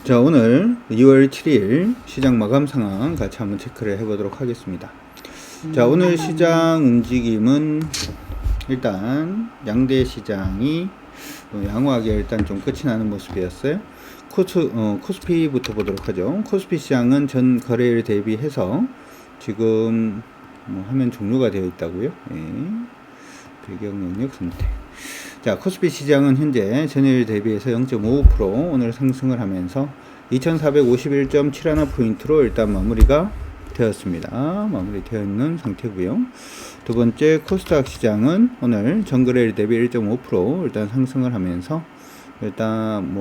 자, 오늘 2월 7일 시장 마감 상황 같이 한번 체크를 해보도록 하겠습니다. 자, 오늘 시장 움직임은 일단 양대 시장이 양호하게 일단 좀 끝이 나는 모습이었어요. 코스피부터 보도록 하죠. 코스피 시장은 전 거래일 대비해서 지금 화면 종료가 되어 있다고요. 예. 배경 영역 선택. 자, 코스피 시장은 현재 전일 대비해서 0.55% 오늘 상승을 하면서 2451.71포인트로 일단 마무리가 되었습니다. 마무리되어 있는 상태고요. 두 번째 코스닥 시장은 오늘 전거래일 대비 1.5% 일단 상승을 하면서 일단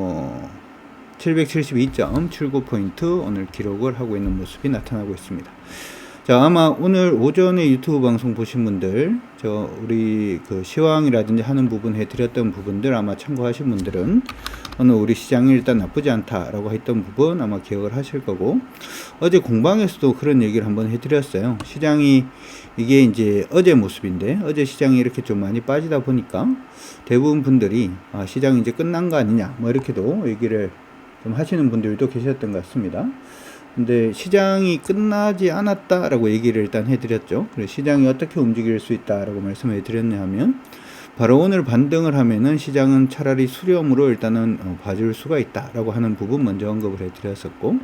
772.79포인트 오늘 기록을 하고 있는 모습이 나타나고 있습니다. 자, 아마 오늘 오전에 유튜브 방송 보신 분들, 우리 시황이라든지 하는 부분 해드렸던 부분들 아마 참고하신 분들은 오늘 우리 시장이 일단 나쁘지 않다라고 했던 부분 아마 기억을 하실 거고, 어제 공방에서도 그런 얘기를 한번 해드렸어요. 시장이 이게 이제 어제 모습인데, 어제 시장이 이렇게 좀 많이 빠지다 보니까 대부분 분들이 시장이 이제 끝난 거 아니냐, 이렇게도 얘기를 좀 하시는 분들도 계셨던 것 같습니다. 근데 시장이 끝나지 않았다라고 얘기를 일단 해드렸죠. 그래서 시장이 어떻게 움직일 수 있다라고 말씀을 해드렸냐 하면, 바로 오늘 반등을 하면은 시장은 차라리 수렴으로 일단은 봐줄 수가 있다라고 하는 부분 먼저 언급을 해드렸었고,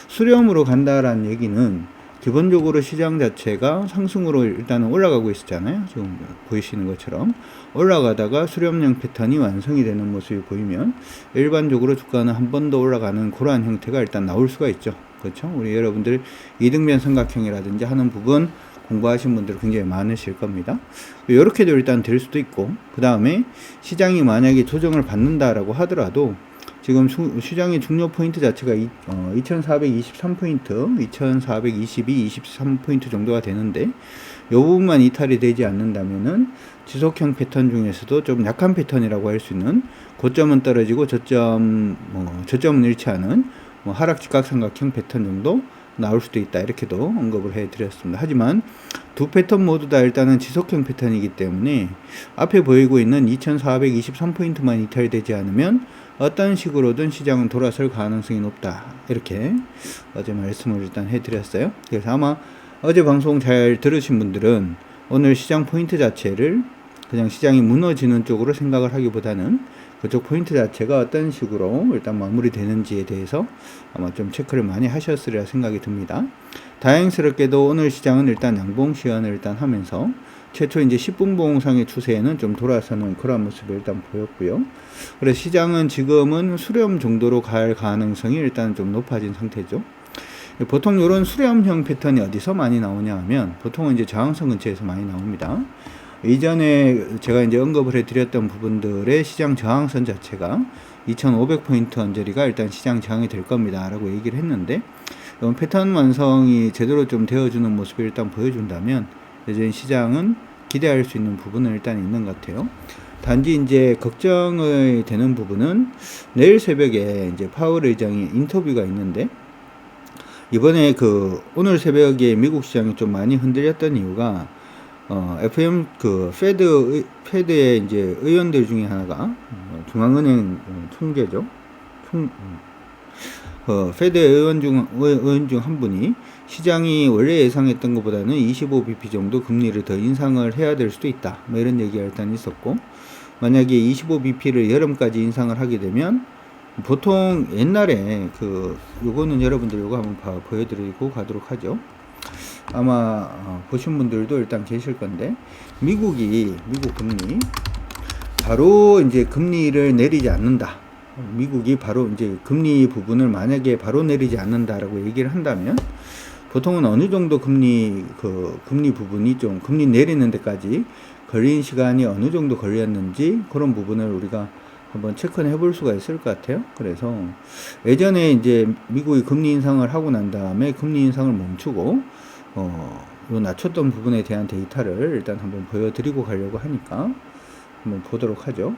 수렴으로 간다라는 얘기는 기본적으로 시장 자체가 상승으로 일단은 올라가고 있었잖아요. 지금 보이시는 것처럼 올라가다가 수렴형 패턴이 완성이 되는 모습이 보이면 일반적으로 주가는 한 번 더 올라가는 그러한 형태가 일단 나올 수가 있죠. 그렇죠? 우리 여러분들 이등변 삼각형이라든지 하는 부분 공부하신 분들 굉장히 많으실 겁니다. 이렇게도 일단 될 수도 있고, 그 다음에 시장이 만약에 조정을 받는다라고 하더라도 지금 시장의 중요 포인트 자체가 2423포인트, 2422, 23포인트 정도가 되는데, 이 부분만 이탈이 되지 않는다면은 지속형 패턴 중에서도 좀 약한 패턴이라고 할 수 있는 고점은 떨어지고 저점은 일치하는 하락 직각삼각형 패턴 정도 나올 수도 있다, 이렇게도 언급을 해드렸습니다. 하지만 두 패턴 모두 다 일단은 지속형 패턴이기 때문에 앞에 보이고 있는 2423포인트만 이탈되지 않으면 어떤 식으로든 시장은 돌아설 가능성이 높다, 이렇게 어제 말씀을 일단 해드렸어요. 그래서 아마 어제 방송 잘 들으신 분들은 오늘 시장 포인트 자체를 그냥 시장이 무너지는 쪽으로 생각을 하기보다는 그쪽 포인트 자체가 어떤 식으로 일단 마무리되는지에 대해서 아마 좀 체크를 많이 하셨으리라 생각이 듭니다. 다행스럽게도 오늘 시장은 일단 양봉 시연을 일단 하면서 최초 이제 10분 봉상의 추세에는 좀 돌아서는 그런 모습을 일단 보였고요. 그래서 시장은 지금은 수렴 정도로 갈 가능성이 일단 좀 높아진 상태죠. 보통 이런 수렴형 패턴이 어디서 많이 나오냐 하면 보통은 이제 저항선 근처에서 많이 나옵니다. 이전에 제가 이제 언급을 해드렸던 부분들의 시장 저항선 자체가 2500포인트 언저리가 일단 시장 저항이 될 겁니다 라고 얘기를 했는데, 이런 패턴 완성이 제대로 좀 되어주는 모습을 일단 보여준다면 여전히 시장은 기대할 수 있는 부분은 일단 있는 것 같아요. 단지 이제 걱정이 되는 부분은 내일 새벽에 이제 파월 의장이 인터뷰가 있는데, 이번에 오늘 새벽에 미국 시장이 좀 많이 흔들렸던 이유가 FM 페드의 이제 의원들 중에 하나가 중앙은행 총재죠. 페드 의원 중 한 분이 시장이 원래 예상했던 것보다는 25bp 정도 금리를 더 인상을 해야 될 수도 있다, 이런 얘기가 일단 있었고, 만약에 25bp를 여름까지 인상을 하게 되면 보통 옛날에 요거는 여러분들 요거 한번 보여드리고 가도록 하죠. 아마 보신 분들도 일단 계실 건데, 미국 금리 바로 이제 금리를 내리지 않는다, 미국이 바로 이제 금리 부분을 만약에 바로 내리지 않는다라고 얘기를 한다면 보통은 어느 정도 금리 부분이 좀 금리 내리는 데까지 걸린 시간이 어느 정도 걸렸는지 그런 부분을 우리가 한번 체크는 해볼 수가 있을 것 같아요. 그래서 예전에 이제 미국이 금리 인상을 하고 난 다음에 금리 인상을 멈추고 요 낮췄던 부분에 대한 데이터를 일단 한번 보여드리고 가려고 하니까 한번 보도록 하죠.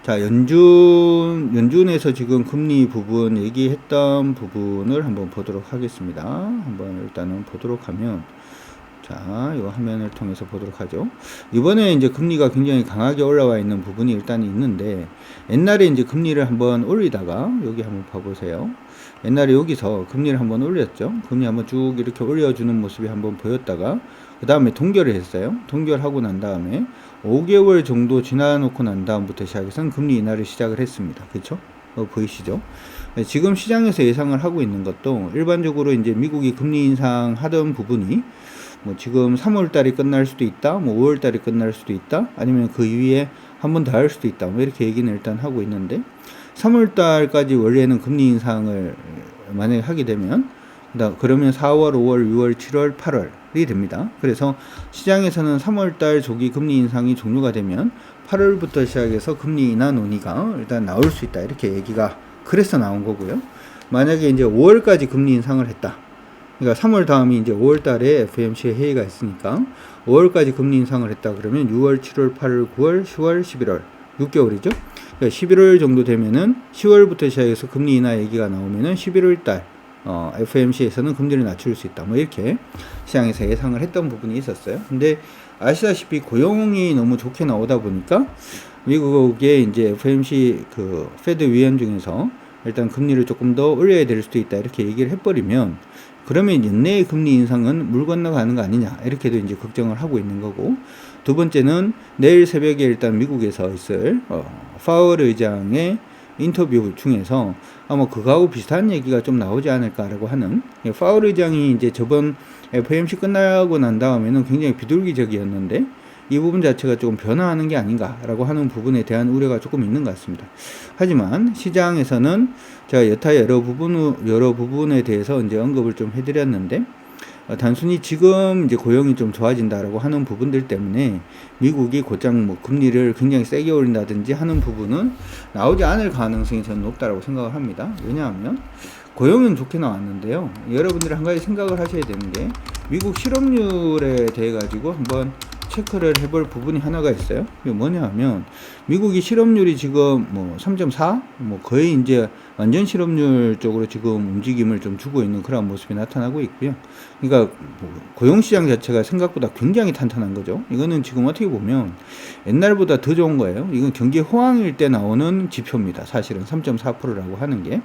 자, 연준에서 지금 금리 부분 얘기했던 부분을 한번 보도록 하겠습니다. 한번 일단은 보도록 하면 자, 이 화면을 통해서 보도록 하죠. 이번에 이제 금리가 굉장히 강하게 올라와 있는 부분이 일단 있는데, 옛날에 이제 금리를 한번 올리다가, 여기 한번 봐보세요. 옛날에 여기서 금리를 한번 올렸죠. 금리 한번 쭉 이렇게 올려주는 모습이 한번 보였다가, 그 다음에 동결을 했어요. 동결하고 난 다음에 5개월 정도 지나놓고 난 다음부터 시작해서 금리 인하를 시작을 했습니다. 그렇죠? 보이시죠? 지금 시장에서 예상을 하고 있는 것도 일반적으로 이제 미국이 금리 인상하던 부분이 뭐 지금 3월 달이 끝날 수도 있다, 뭐 5월 달이 끝날 수도 있다, 아니면 그 이후에 한 번 더 할 수도 있다, 뭐 이렇게 얘기는 일단 하고 있는데, 3월 달까지 원래는 금리 인상을 만약에 하게 되면, 그러면 4월, 5월, 6월, 7월, 8월이 됩니다. 그래서 시장에서는 3월 달 조기 금리 인상이 종료가 되면 8월부터 시작해서 금리 인하 논의가 일단 나올 수 있다, 이렇게 얘기가 그래서 나온 거고요. 만약에 이제 5월까지 금리 인상을 했다. 그러니까 3월 다음이 이제 5월 달에 FOMC 회의가 있으니까 5월까지 금리 인상을 했다 그러면 6월, 7월, 8월, 9월, 10월, 11월 6개월이죠. 그러니까 11월 정도 되면은 10월부터 시작해서 금리 인하 얘기가 나오면은 11월 달 FOMC에서는 금리를 낮출 수 있다. 뭐 이렇게 시장에서 예상을 했던 부분이 있었어요. 근데 아시다시피 고용이 너무 좋게 나오다 보니까 미국의 이제 FOMC 그 페드 위원 중에서 일단 금리를 조금 더 올려야 될 수도 있다, 이렇게 얘기를 해버리면, 그러면 연내의 금리 인상은 물 건너가는 거 아니냐, 이렇게도 이제 걱정을 하고 있는 거고, 두 번째는 내일 새벽에 일단 미국에서 있을 파월 의장의 인터뷰 중에서 아마 그거하고 비슷한 얘기가 좀 나오지 않을까라고 하는, 파월 의장이 이제 저번 FOMC 끝나고 난 다음에는 굉장히 비둘기적이었는데 이 부분 자체가 조금 변화하는 게 아닌가라고 하는 부분에 대한 우려가 조금 있는 것 같습니다. 하지만 시장에서는 제가 여타 여러 부분에 대해서 이제 언급을 좀 해드렸는데, 단순히 지금 이제 고용이 좀 좋아진다라고 하는 부분들 때문에 미국이 곧장 뭐 금리를 굉장히 세게 올린다든지 하는 부분은 나오지 않을 가능성이 저는 높다라고 생각을 합니다. 왜냐하면 고용은 좋게 나왔는데요. 여러분들이 한 가지 생각을 하셔야 되는 게, 미국 실업률에 대해 가지고 한번 체크를 해볼 부분이 하나가 있어요. 이게 뭐냐 하면, 미국이 실업률이 지금 뭐 3.4? 뭐 거의 이제 완전 실업률 쪽으로 지금 움직임을 좀 주고 있는 그런 모습이 나타나고 있고요. 그러니까 고용시장 자체가 생각보다 굉장히 탄탄한 거죠. 이거는 지금 어떻게 보면 옛날보다 더 좋은 거예요. 이건 경기 호황일 때 나오는 지표입니다. 사실은 3.4%라고 하는 게.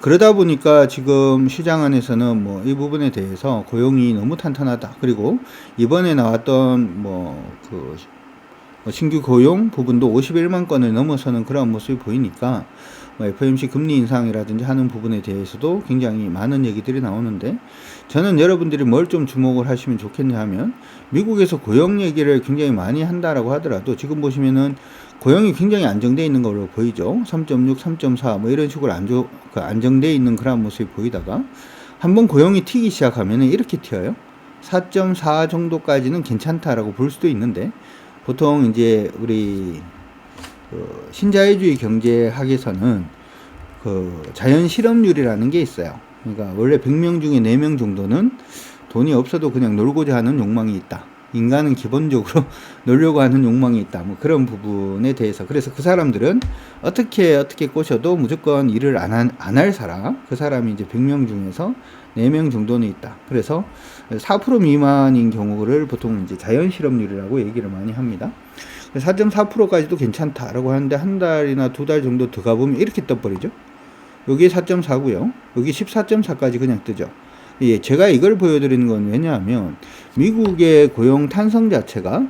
그러다 보니까 지금 시장 안에서는 뭐 이 부분에 대해서 고용이 너무 탄탄하다. 그리고 이번에 나왔던 신규 고용 부분도 51만 건을 넘어서는 그런 모습이 보이니까 FOMC 금리 인상이라든지 하는 부분에 대해서도 굉장히 많은 얘기들이 나오는데, 저는 여러분들이 뭘 좀 주목을 하시면 좋겠냐 하면, 미국에서 고용 얘기를 굉장히 많이 한다라고 하더라도 지금 보시면은 고용이 굉장히 안정되어 있는 걸로 보이죠. 3.6, 3.4 뭐 이런 식으로 안정되어 있는 그런 모습이 보이다가 한번 고용이 튀기 시작하면 이렇게 튀어요. 4.4 정도까지는 괜찮다라고 볼 수도 있는데, 보통 이제 우리 신자유주의 경제학에서는 자연 실업률이라는 게 있어요. 그러니까 원래 100명 중에 4명 정도는 돈이 없어도 그냥 놀고자 하는 욕망이 있다. 인간은 기본적으로 놀려고 하는 욕망이 있다. 뭐 그런 부분에 대해서. 그래서 그 사람들은 어떻게 꼬셔도 무조건 일을 안 할 사람, 그 사람이 이제 100명 중에서 4명 정도는 있다. 그래서 4% 미만인 경우를 보통 이제 자연 실업률이라고 얘기를 많이 합니다. 4.4%까지도 괜찮다라고 하는데, 한 달이나 2달 정도 더 가보면 이렇게 떠버리죠. 여기 4.4고요. 여기 14.4까지 그냥 뜨죠. 예, 제가 이걸 보여드리는 건 왜냐하면 미국의 고용 탄성 자체가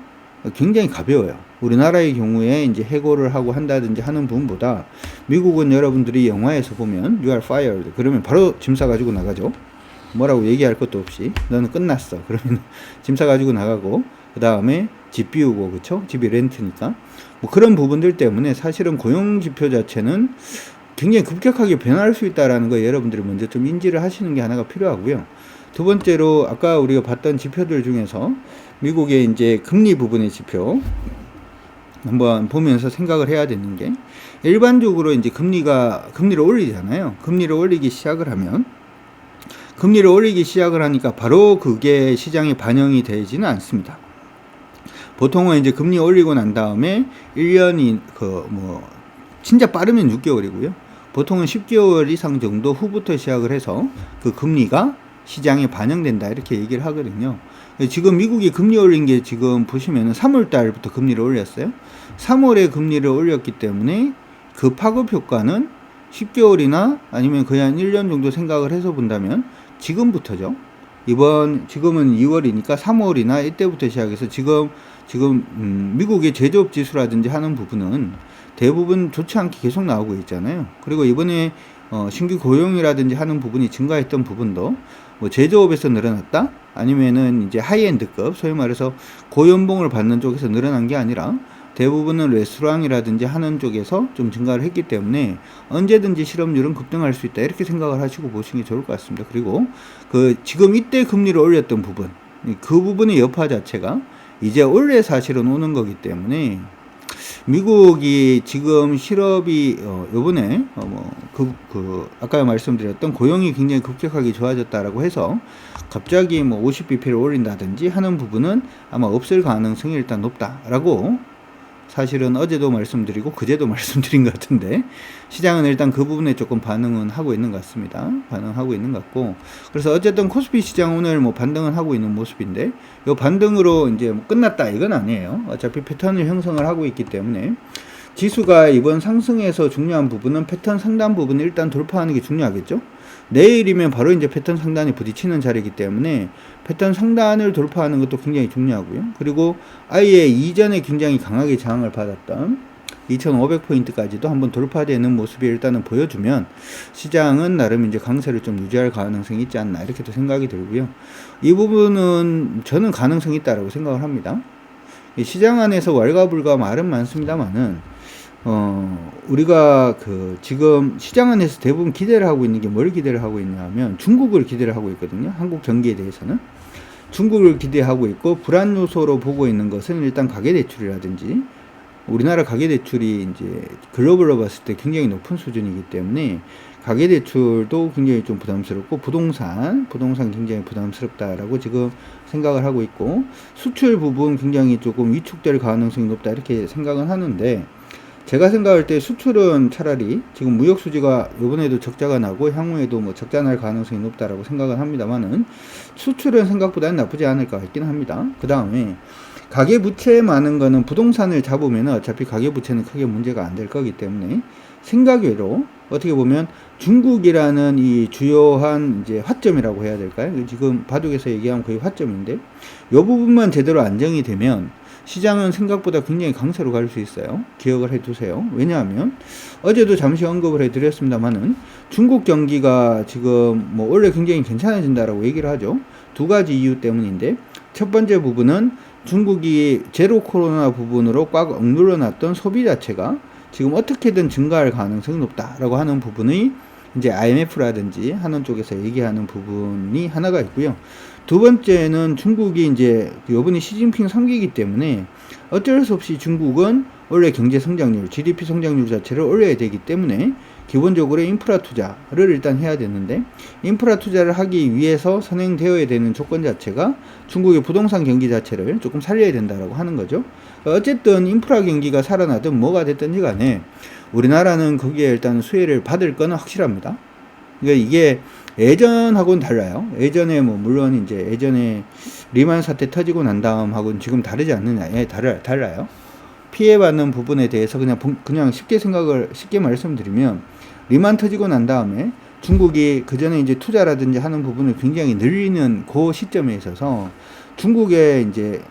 굉장히 가벼워요. 우리나라의 경우에 이제 해고를 하고 한다든지 하는 부분보다, 미국은 여러분들이 영화에서 보면 you are fired 그러면 바로 짐 싸가지고 나가죠. 뭐라고 얘기할 것도 없이 너는 끝났어. 그러면 짐 싸가지고 나가고, 그 다음에 집 비우고, 그쵸? 집이 렌트니까. 뭐 그런 부분들 때문에 사실은 고용 지표 자체는 굉장히 급격하게 변할 수 있다라는 거 여러분들이 먼저 좀 인지를 하시는 게 하나가 필요하고요. 두 번째로 아까 우리가 봤던 지표들 중에서 미국의 이제 금리 부분의 지표 한번 보면서 생각을 해야 되는 게, 일반적으로 이제 금리를 올리잖아요. 금리를 올리기 시작을 하니까 바로 그게 시장에 반영이 되지는 않습니다. 보통은 이제 금리 올리고 난 다음에 1년이 진짜 빠르면 6개월이고요. 보통은 10개월 이상 정도 후부터 시작을 해서 그 금리가 시장에 반영된다 이렇게 얘기를 하거든요. 지금 미국이 금리 올린 게 지금 보시면은 3월 달부터 금리를 올렸어요. 3월에 금리를 올렸기 때문에 그 파급 효과는 10개월이나 아니면 거의 한 1년 정도 생각을 해서 본다면 지금부터죠. 지금은 2월이니까 3월이나 이때부터 시작해서 지금 미국의 제조업 지수라든지 하는 부분은 대부분 좋지 않게 계속 나오고 있잖아요. 그리고 이번에 신규 고용이라든지 하는 부분이 증가했던 부분도 뭐 제조업에서 늘어났다? 아니면은 이제 하이엔드급, 소위 말해서 고연봉을 받는 쪽에서 늘어난 게 아니라 대부분은 레스토랑이라든지 하는 쪽에서 좀 증가를 했기 때문에 언제든지 실업률은 급등할 수 있다. 이렇게 생각을 하시고 보시는 게 좋을 것 같습니다. 그리고 지금 이때 금리를 올렸던 부분, 그 부분의 여파 자체가 이제 올해 사실은 오는 거기 때문에 미국이 지금 실업이 요번에 아까 말씀드렸던 고용이 굉장히 급격하게 좋아졌다라고 해서 갑자기 뭐 50bp를 올린다든지 하는 부분은 아마 없을 가능성이 일단 높다라고 사실은 어제도 말씀드리고 그제도 말씀드린 것 같은데 시장은 일단 그 부분에 조금 반응은 하고 있는 것 같습니다. 반응하고 있는 것 같고 그래서 어쨌든 코스피 시장 오늘 뭐 반등은 하고 있는 모습인데 요 반등으로 이제 뭐 끝났다 이건 아니에요. 어차피 패턴을 형성을 하고 있기 때문에 지수가 이번 상승에서 중요한 부분은 패턴 상단 부분을 일단 돌파하는 게 중요하겠죠. 내일이면 바로 이제 패턴 상단에 부딪히는 자리이기 때문에 패턴 상단을 돌파하는 것도 굉장히 중요하고요. 그리고 아예 이전에 굉장히 강하게 저항을 받았던 2500포인트까지도 한번 돌파되는 모습이 일단은 보여주면 시장은 나름 이제 강세를 좀 유지할 가능성이 있지 않나 이렇게 또 생각이 들고요. 이 부분은 저는 가능성이 있다라고 생각을 합니다. 시장 안에서 왈가불가 말은 많습니다만은 우리가 지금 시장 안에서 대부분 기대를 하고 있는 게 뭘 기대를 하고 있냐 하면 중국을 기대를 하고 있거든요. 한국 경기에 대해서는. 중국을 기대하고 있고 불안 요소로 보고 있는 것은 일단 가계대출이라든지 우리나라 가계대출이 이제 글로벌로 봤을 때 굉장히 높은 수준이기 때문에 가계대출도 굉장히 좀 부담스럽고 부동산 굉장히 부담스럽다라고 지금 생각을 하고 있고 수출 부분 굉장히 조금 위축될 가능성이 높다 이렇게 생각은 하는데 제가 생각할 때 수출은 차라리 지금 무역 수지가 이번에도 적자가 나고 향후에도 뭐 적자 날 가능성이 높다라고 생각을 합니다만은 수출은 생각보다는 나쁘지 않을까 싶긴 합니다. 그 다음에 가계부채 많은 거는 부동산을 잡으면 어차피 가계부채는 크게 문제가 안 될 거기 때문에 생각외로 어떻게 보면 중국이라는 이 주요한 이제 화점이라고 해야 될까요? 지금 바둑에서 얘기하면 거의 화점인데 이 부분만 제대로 안정이 되면 시장은 생각보다 굉장히 강세로 갈 수 있어요. 기억을 해 두세요. 왜냐하면 어제도 잠시 언급을 해 드렸습니다만은 중국 경기가 지금 뭐 원래 굉장히 괜찮아진다라고 얘기를 하죠. 두 가지 이유 때문인데 첫 번째 부분은 중국이 제로 코로나 부분으로 꽉 억눌러 놨던 소비 자체가 지금 어떻게든 증가할 가능성이 높다라고 하는 부분이 이제 IMF라든지 하는 쪽에서 얘기하는 부분이 하나가 있고요. 두 번째는 중국이 이제 요번에 시진핑 3기이기 때문에 어쩔 수 없이 중국은 원래 경제 성장률, GDP 성장률 자체를 올려야 되기 때문에 기본적으로 인프라 투자를 일단 해야 되는데 인프라 투자를 하기 위해서 선행되어야 되는 조건 자체가 중국의 부동산 경기 자체를 조금 살려야 된다라고 하는 거죠. 어쨌든 인프라 경기가 살아나든 뭐가 됐든지 간에 우리나라는 거기에 일단 수혜를 받을 거는 확실합니다. 그러니까 이게 예전하고는 달라요. 예전에 뭐 물론 이제 예전에 리만 사태 터지고 난 다음하고는 지금 다르지 않느냐? 예, 달라요. 피해받는 부분에 대해서 그냥 쉽게 말씀드리면 리만 터지고 난 다음에 중국이 그 전에 이제 투자라든지 하는 부분을 굉장히 늘리는 그 시점에 있어서 중국에 이제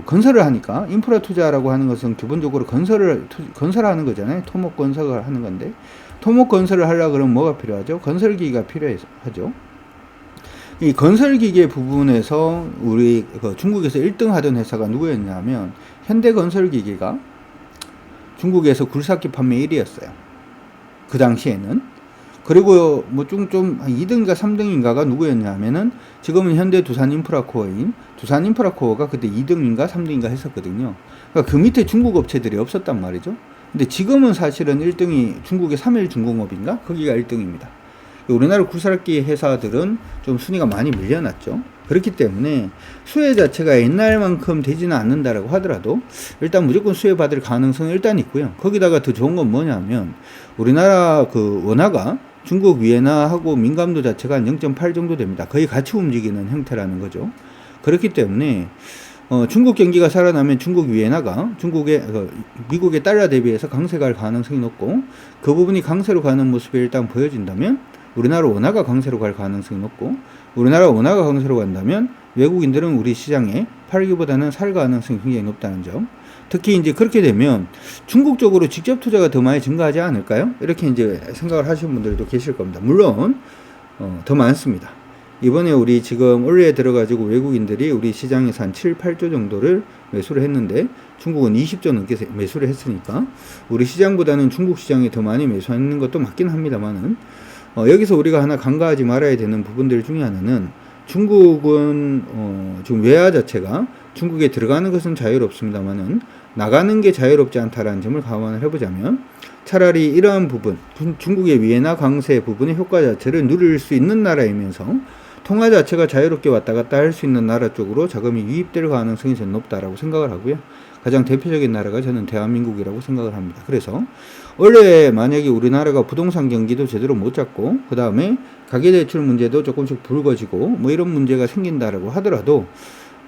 건설을 하니까 인프라 투자라고 하는 것은 기본적으로 건설하는 거잖아요. 토목 건설을 하는 건데 토목 건설을 하려고 그러면 뭐가 필요하죠? 건설기기가 필요하죠. 이 건설기계 부분에서 우리 중국에서 1등 하던 회사가 누구였냐면 현대건설기계가 중국에서 굴삭기 판매 1위였어요. 그 당시에는. 그리고 뭐 좀 2등인가 3등인가가 누구였냐면은 지금은 현대 두산인프라코어인 두산인프라코어가 그때 2등인가 3등인가 했었거든요. 그러니까 그 밑에 중국 업체들이 없었단 말이죠. 근데 지금은 사실은 1등이 중국의 3일중공업인가? 거기가 1등입니다. 우리나라 굴삭기 회사들은 좀 순위가 많이 밀려났죠. 그렇기 때문에 수혜 자체가 옛날만큼 되지는 않는다라고 하더라도 일단 무조건 수혜 받을 가능성은 일단 있고요. 거기다가 더 좋은 건 뭐냐면 우리나라 원화가 중국 위엔화하고 민감도 자체가 한 0.8 정도 됩니다. 거의 같이 움직이는 형태라는 거죠. 그렇기 때문에 중국 경기가 살아나면 중국 위엔화가 미국의 달러 대비해서 강세가 갈 가능성이 높고, 그 부분이 강세로 가는 모습이 일단 보여진다면 우리나라 원화가 강세로 갈 가능성이 높고, 우리나라 원화가 강세로 간다면 외국인들은 우리 시장에 팔기보다는 살 가능성이 굉장히 높다는 점. 특히 이제 그렇게 되면 중국 쪽으로 직접 투자가 더 많이 증가하지 않을까요? 이렇게 이제 생각을 하시는 분들도 계실 겁니다. 물론 더 많습니다. 이번에 우리 지금 올해에 들어가지고 외국인들이 우리 시장에서 한 7, 8조 정도를 매수를 했는데 중국은 20조 넘게 매수를 했으니까 우리 시장보다는 중국 시장이 더 많이 매수하는 것도 맞긴 합니다만은 여기서 우리가 하나 간과하지 말아야 되는 부분들 중에 하나는 중국은 지금 외화 자체가 중국에 들어가는 것은 자유롭습니다만은 나가는 게 자유롭지 않다라는 점을 감안을 해보자면 차라리 이러한 부분, 중국의 위엔화 강세 부분의 효과 자체를 누릴 수 있는 나라이면서 통화 자체가 자유롭게 왔다 갔다 할 수 있는 나라 쪽으로 자금이 유입될 가능성이 저는 높다라고 생각을 하고요. 가장 대표적인 나라가 저는 대한민국이라고 생각을 합니다. 그래서 원래 만약에 우리나라가 부동산 경기도 제대로 못 잡고 그 다음에 가계대출 문제도 조금씩 불거지고 뭐 이런 문제가 생긴다라고 하더라도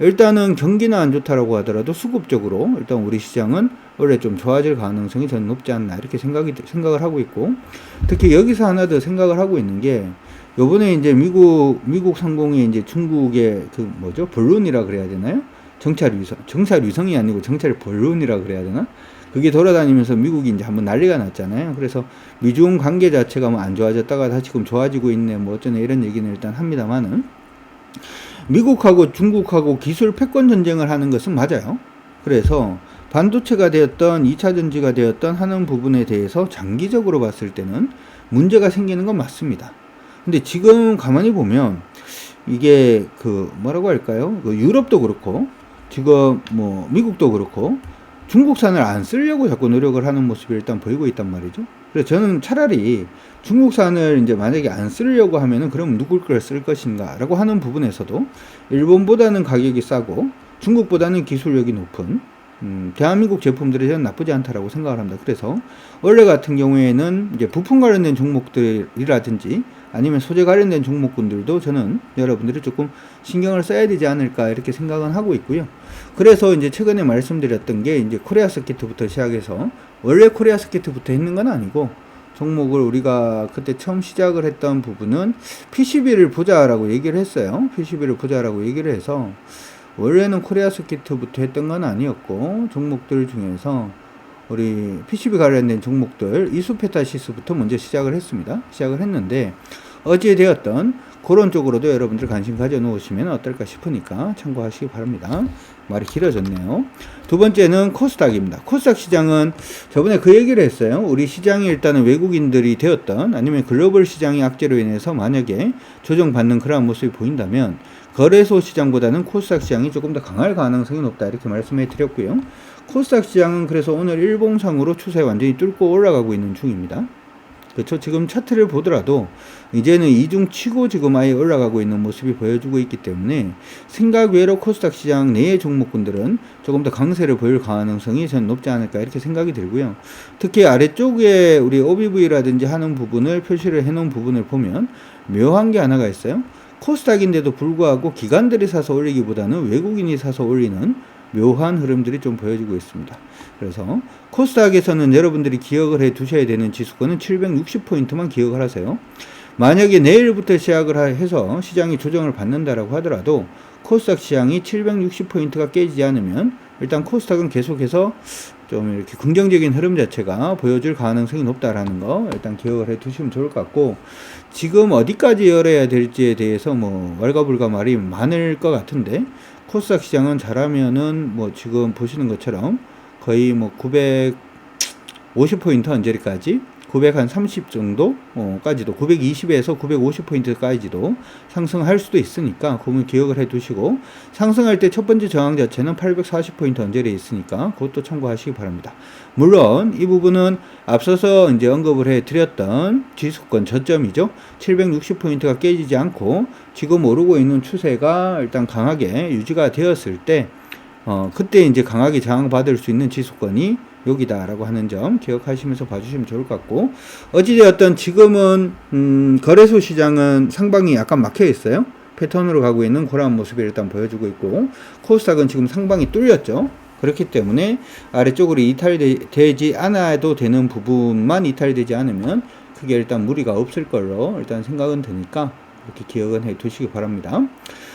일단은 경기는 안 좋다라고 하더라도 수급적으로 일단 우리 시장은 원래 좀 좋아질 가능성이 저는 높지 않나 이렇게 생각을 하고 있고, 특히 여기서 하나 더 생각을 하고 있는 게 요번에 이제 미국 상공이 이제 중국의 본론이라 그래야 되나요? 정찰 위성이 아니고 정찰 본론이라 그래야 되나? 그게 돌아다니면서 미국이 이제 한번 난리가 났잖아요. 그래서 미중 관계 자체가 뭐 안 좋아졌다가 다시금 좋아지고 있네 뭐 어쩌네 이런 얘기는 일단 합니다만은, 미국하고 중국하고 기술 패권 전쟁을 하는 것은 맞아요. 그래서 반도체가 되었던 2차 전지가 되었던 하는 부분에 대해서 장기적으로 봤을 때는 문제가 생기는 건 맞습니다. 근데 지금 가만히 보면 이게 뭐라고 할까요? 유럽도 그렇고 지금 뭐 미국도 그렇고 중국산을 안 쓰려고 자꾸 노력을 하는 모습이 일단 보이고 있단 말이죠. 그래서 저는 차라리 중국산을 이제 만약에 안 쓰려고 하면은 그럼 누굴 걸 쓸 것인가 라고 하는 부분에서도 일본보다는 가격이 싸고 중국보다는 기술력이 높은 대한민국 제품들이 저는 나쁘지 않다라고 생각을 합니다. 그래서 원래 같은 경우에는 이제 부품 관련된 종목들이라든지 아니면 소재 관련된 종목군들도 저는 여러분들이 조금 신경을 써야 되지 않을까 이렇게 생각은 하고 있고요. 그래서 이제 최근에 말씀드렸던 게 이제 코리아 스케이트부터 시작해서 원래 코리아 스케이트부터 했는 건 아니고 종목을 우리가 그때 처음 시작을 했던 부분은 PCB를 보자라고 얘기를 했어요. PCB를 보자라고 얘기를 해서 원래는 코리아 스케이트부터 했던 건 아니었고 종목들 중에서 우리 PCB 관련된 종목들 이수페타시스부터 먼저 시작을 했습니다. 시작을 했는데 어찌 되었던 그런 쪽으로도 여러분들 관심 가져 놓으시면 어떨까 싶으니까 참고하시기 바랍니다. 말이 길어졌네요. 두 번째는 코스닥입니다. 코스닥 시장은 저번에 그 얘기를 했어요. 우리 시장이 일단은 외국인들이 되었던 아니면 글로벌 시장의 악재로 인해서 만약에 조정받는 그러한 모습이 보인다면 거래소 시장보다는 코스닥 시장이 조금 더 강할 가능성이 높다 이렇게 말씀해 드렸고요. 코스닥 시장은 그래서 오늘 일봉상으로 추세 완전히 뚫고 올라가고 있는 중입니다. 그렇죠. 지금 차트를 보더라도 이제는 이중 치고 지금 아예 올라가고 있는 모습이 보여주고 있기 때문에 생각 외로 코스닥 시장 내의 종목군들은 조금 더 강세를 보일 가능성이 전 높지 않을까 이렇게 생각이 들고요. 특히 아래쪽에 우리 OBV라든지 하는 부분을 표시를 해놓은 부분을 보면 묘한 게 하나가 있어요. 코스닥인데도 불구하고 기관들이 사서 올리기보다는 외국인이 사서 올리는 묘한 흐름들이 좀 보여지고 있습니다. 그래서 코스닥에서는 여러분들이 기억을 해 두셔야 되는 지수권은 760포인트만 기억을 하세요. 만약에 내일부터 시작을 해서 시장이 조정을 받는다라고 하더라도 코스닥 시장이 760포인트가 깨지지 않으면 일단 코스닥은 계속해서 좀 이렇게 긍정적인 흐름 자체가 보여줄 가능성이 높다라는 거 일단 기억을 해 두시면 좋을 것 같고, 지금 어디까지 열어야 될지에 대해서 뭐 왈가불가 말이 많을 것 같은데 코스닥 시장은 잘하면은 뭐 지금 보시는 것처럼 거의 뭐 950포인트 언저리까지 930 정도까지도 920에서 950포인트까지도 상승할 수도 있으니까 그건 기억을 해 두시고, 상승할 때 첫 번째 저항 자체는 840포인트 언저리에 있으니까 그것도 참고하시기 바랍니다. 물론 이 부분은 앞서서 이제 언급을 해 드렸던 지수권 저점이죠. 760포인트가 깨지지 않고 지금 오르고 있는 추세가 일단 강하게 유지가 되었을 때 그때 이제 강하게 저항받을 수 있는 지수권이 여기다라고 하는 점 기억하시면서 봐주시면 좋을 것 같고, 어찌되었든 지금은 거래소 시장은 상방이 약간 막혀 있어요. 패턴으로 가고 있는 그런 모습을 일단 보여주고 있고, 코스닥은 지금 상방이 뚫렸죠. 그렇기 때문에 아래쪽으로 이탈되지 않아도 되는 부분만 이탈되지 않으면 크게 일단 무리가 없을 걸로 일단 생각은 드니까 이렇게 기억은 해 두시기 바랍니다.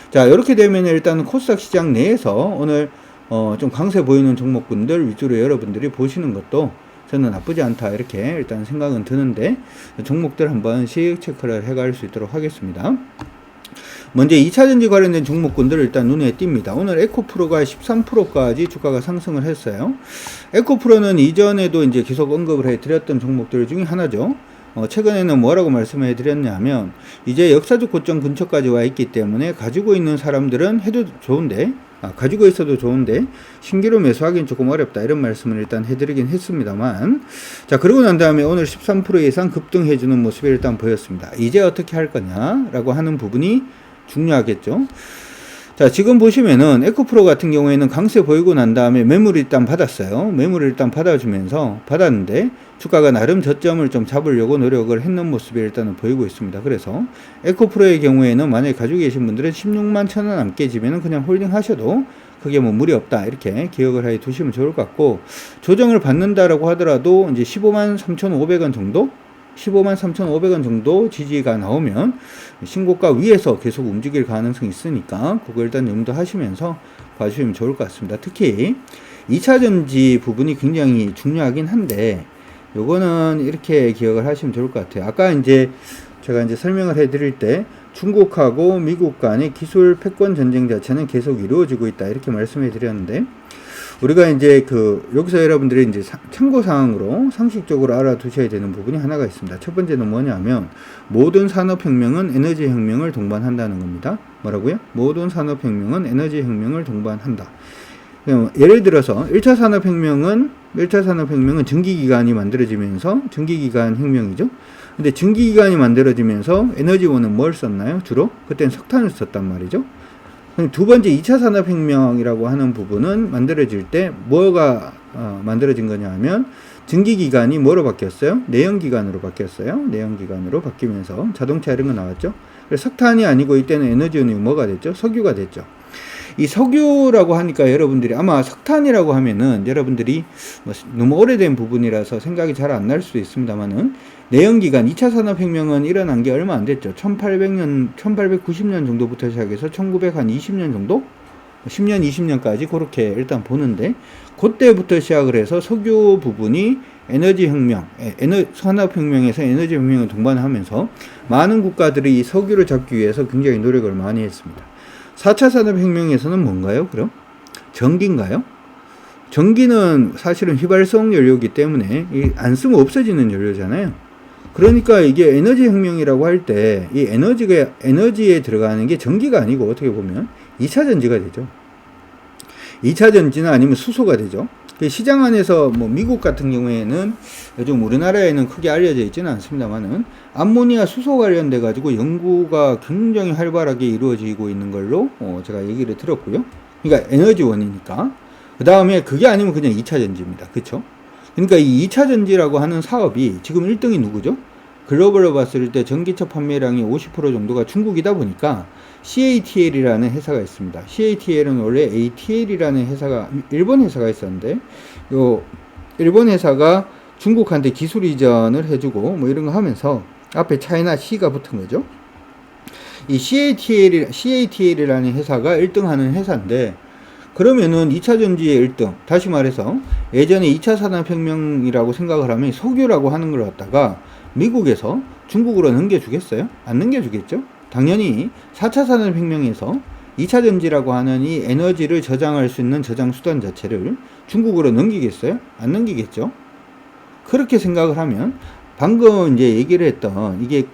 자, 이렇게 되면 일단 코스닥 시장 내에서 오늘 좀 강세 보이는 종목군들 위주로 여러분들이 보시는 것도 저는 나쁘지 않다 이렇게 일단 생각은 드는데, 종목들 한 번씩 체크를 해갈 수 있도록 하겠습니다. 먼저 2차전지 관련된 종목군들 일단 눈에 띕니다. 오늘 에코프로가 13%까지 주가가 상승을 했어요. 에코프로는 이전에도 이제 계속 언급을 해드렸던 종목들 중에 하나죠. 최근에는 뭐라고 말씀해 드렸냐면, 이제 역사적 고점 근처까지 와 있기 때문에 가지고 있는 사람들은 해도 좋은데, 가지고 있어도 좋은데 신규로 매수하기는 조금 어렵다 이런 말씀을 일단 해드리긴 했습니다만, 자, 그러고 난 다음에 오늘 13% 이상 급등해주는 모습이 일단 보였습니다. 이제 어떻게 할 거냐라고 하는 부분이 중요하겠죠. 자, 지금 보시면은 에코프로 같은 경우에는 강세 보이고 난 다음에 매물을 일단 받았어요. 매물을 일단 받았는데 주가가 나름 저점을 좀 잡으려고 노력을 했는 모습이 일단은 보이고 있습니다. 그래서 에코프로의 경우에는 만약에 가지고 계신 분들은 16만 1,000원 안 깨지면은 그냥 홀딩 하셔도 그게 뭐 무리 없다 이렇게 기억을 해 두시면 좋을 것 같고, 조정을 받는다라고 하더라도 이제 15만 3,500원 정도, 15만 3,500원 정도 지지가 나오면 신고가 위에서 계속 움직일 가능성이 있으니까 그거 일단 염두하시면서 봐주시면 좋을 것 같습니다. 특히 2차전지 부분이 굉장히 중요하긴 한데, 요거는 이렇게 기억을 하시면 좋을 것 같아요. 아까 이제 제가 이제 설명을 해드릴 때 중국하고 미국 간의 기술 패권 전쟁 자체는 계속 이루어지고 있다 이렇게 말씀해 드렸는데, 우리가 이제 여기서 여러분들이 이제 참고사항으로 상식적으로 알아두셔야 되는 부분이 하나가 있습니다. 첫 번째는 뭐냐면, 모든 산업혁명은 에너지혁명을 동반한다는 겁니다. 뭐라고요? 모든 산업혁명은 에너지혁명을 동반한다. 예를 들어서 1차 산업혁명은 전기기관이 만들어지면서 전기기관 혁명이죠. 근데 전기기관이 만들어지면서 에너지원은 뭘 썼나요? 주로? 그때는 석탄을 썼단 말이죠. 두 번째 2차 산업혁명이라고 하는 부분은 만들어질 때 뭐가 만들어진 거냐 하면, 전기기관이 뭐로 바뀌었어요? 내연기관으로 바뀌었어요. 내연기관으로 바뀌면서 자동차 이런 거 나왔죠. 그래서 석탄이 아니고 이때는 에너지원이 뭐가 됐죠? 석유가 됐죠. 이 석유라고 하니까 여러분들이 아마 석탄이라고 하면은 여러분들이 너무 오래된 부분이라서 생각이 잘 안 날 수도 있습니다만은, 내연기관 2차 산업혁명은 일어난 게 얼마 안 됐죠. 1890년 정도부터 시작해서 1920년 정도? 10년, 20년까지 그렇게 일단 보는데, 그때부터 시작을 해서 석유 부분이 에너지혁명, 산업혁명에서 에너지혁명을 동반하면서 많은 국가들이 이 석유를 잡기 위해서 굉장히 노력을 많이 했습니다. 4차 산업혁명에서는 뭔가요? 그럼? 전기인가요? 전기는 사실은 휘발성 연료이기 때문에 안 쓰면 없어지는 연료잖아요. 그러니까 이게 에너지혁명이라고 할 때 이 에너지에 들어가는 게 전기가 아니고 어떻게 보면 2차 전지가 되죠. 2차 전지나 아니면 수소가 되죠. 시장 안에서 뭐 미국 같은 경우에는 요즘 우리나라에는 크게 알려져 있지는 않습니다만은 암모니아 수소 관련돼 가지고 연구가 굉장히 활발하게 이루어지고 있는 걸로 제가 얘기를 들었고요. 그러니까 에너지원이니까. 그 다음에 그게 아니면 그냥 2차 전지입니다. 그쵸? 그러니까 이 2차 전지라고 하는 사업이 지금 1등이 누구죠? 글로벌로 봤을 때 전기차 판매량이 50% 정도가 중국이다 보니까 CATL이라는 회사가 있습니다. CATL은 원래 ATL이라는 회사가, 일본 회사가 있었는데, 요 일본 회사가 중국한테 기술 이전을 해주고 뭐 이런 거 하면서 앞에 차이나 C가 붙은 거죠. 이 CATL이라는 회사가 1등 하는 회사인데, 그러면은 2차 전지의 1등, 다시 말해서 예전에 2차 산업혁명이라고 생각을 하면 석유라고 하는 걸 갖다가 미국에서 중국으로 넘겨주겠어요? 안 넘겨주겠죠? 당연히 4차 산업혁명에서 2차 전지라고 하는 이 에너지를 저장할 수 있는 저장 수단 자체를 중국으로 넘기겠어요? 안 넘기겠죠? 그렇게 생각을 하면 방금 이제 얘기를 했던 이게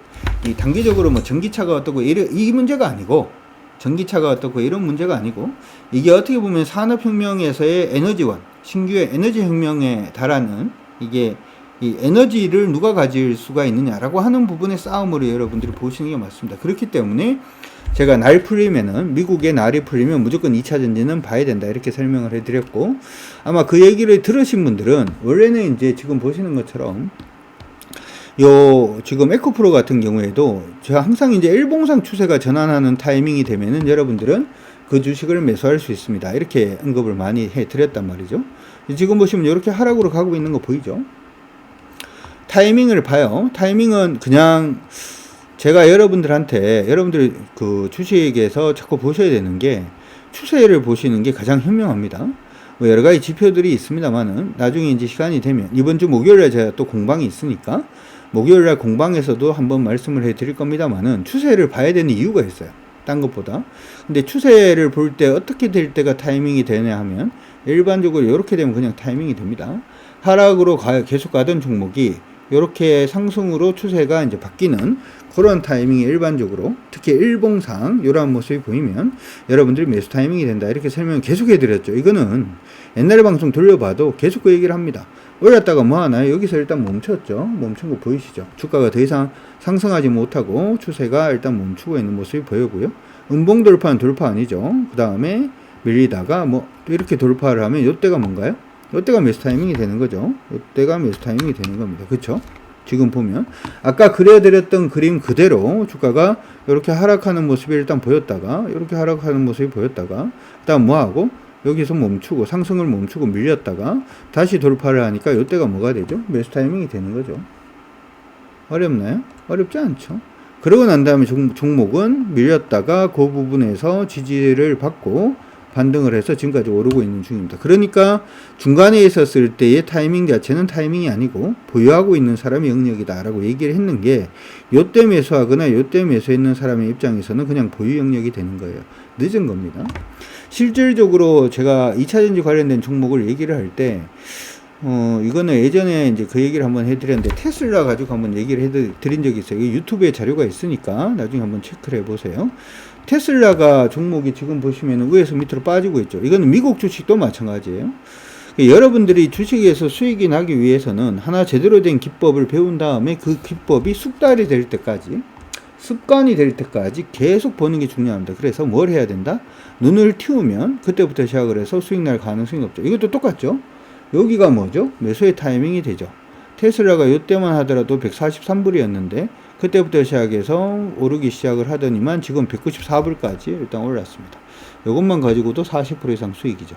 단기적으로 뭐 전기차가 어떻고 이 문제가 아니고, 전기차가 어떻고 이런 문제가 아니고, 이게 어떻게 보면 산업혁명에서의 에너지원, 신규의 에너지혁명에 달하는 이게 이 에너지를 누가 가질 수가 있느냐라고 하는 부분의 싸움으로 여러분들이 보시는 게 맞습니다. 그렇기 때문에 제가 날 풀리면은, 미국의 날이 풀리면 무조건 2차 전지는 봐야 된다, 이렇게 설명을 해드렸고, 아마 그 얘기를 들으신 분들은 원래는 이제 지금 보시는 것처럼 지금 에코프로 같은 경우에도 제가 항상 이제 일봉상 추세가 전환하는 타이밍이 되면은 여러분들은 그 주식을 매수할 수 있습니다, 이렇게 언급을 많이 해 드렸단 말이죠. 지금 보시면 이렇게 하락으로 가고 있는 거 보이죠? 타이밍을 봐요. 타이밍은 그냥 제가 여러분들이 그 주식에서 자꾸 보셔야 되는 게, 추세를 보시는 게 가장 현명합니다. 뭐 여러 가지 지표들이 있습니다만은 나중에 이제 시간이 되면, 이번 주 목요일에 제가 또 공방이 있으니까 목요일날 공방에서도 한번 말씀을 해 드릴 겁니다만은, 추세를 봐야 되는 이유가 있어요, 딴 것보다. 근데 추세를 볼 때 어떻게 될 때가 타이밍이 되냐 하면, 일반적으로 이렇게 되면 그냥 타이밍이 됩니다. 하락으로 계속 가던 종목이 이렇게 상승으로 추세가 이제 바뀌는 그런 타이밍이 일반적으로, 특히 일봉상 이러한 모습이 보이면 여러분들이 매수 타이밍이 된다, 이렇게 설명을 계속 해드렸죠. 이거는 옛날에 방송 돌려봐도 계속 그 얘기를 합니다. 올랐다가 뭐 하나요? 여기서 일단 멈췄죠. 멈춘 거 보이시죠? 주가가 더 이상 상승하지 못하고 추세가 일단 멈추고 있는 모습이 보이고요. 음봉 돌파는 돌파 아니죠. 그 다음에 밀리다가 뭐 이렇게 돌파를 하면 이때가 뭔가요? 이때가 매수 타이밍이 되는 거죠. 이때가 매수 타이밍이 되는 겁니다. 그렇죠? 지금 보면 아까 그려드렸던 그림 그대로 주가가 이렇게 하락하는 모습이 일단 보였다가, 이렇게 하락하는 모습이 보였다가, 그다음 뭐하고 여기서 멈추고 상승을 멈추고 밀렸다가 다시 돌파를 하니까 이때가 뭐가 되죠? 매수 타이밍이 되는 거죠. 어렵나요? 어렵지 않죠. 그러고 난 다음에 종목은 밀렸다가 그 부분에서 지지를 받고 반등을 해서 지금까지 오르고 있는 중입니다. 그러니까 중간에 있었을 때의 타이밍 자체는 타이밍이 아니고 보유하고 있는 사람의 영역이다 라고 얘기를 했는 게, 요때 매수하거나 요때 매수했는 사람의 입장에서는 그냥 보유 영역이 되는 거예요. 늦은 겁니다. 실질적으로 제가 2차전지 관련된 종목을 얘기를 할 때 이거는 예전에 이제 그 얘기를 한번 해드렸는데, 테슬라 가지고 한번 얘기를 해드린 적이 있어요. 유튜브에 자료가 있으니까 나중에 한번 체크를 해보세요. 테슬라가 종목이 지금 보시면 위에서 밑으로 빠지고 있죠. 이거는 미국 주식도 마찬가지예요. 여러분들이 주식에서 수익이 나기 위해서는 하나 제대로 된 기법을 배운 다음에 그 기법이 숙달이 될 때까지, 습관이 될 때까지 계속 보는 게 중요합니다. 그래서 뭘 해야 된다? 눈을 틔우면 그때부터 시작을 해서 수익 날 가능성이 없죠. 이것도 똑같죠. 여기가 뭐죠? 매수의 타이밍이 되죠. 테슬라가 이때만 하더라도 143불이었는데 그때부터 시작해서 오르기 시작을 하더니만 지금 194불까지 일단 올랐습니다. 이것만 가지고도 40% 이상 수익이죠.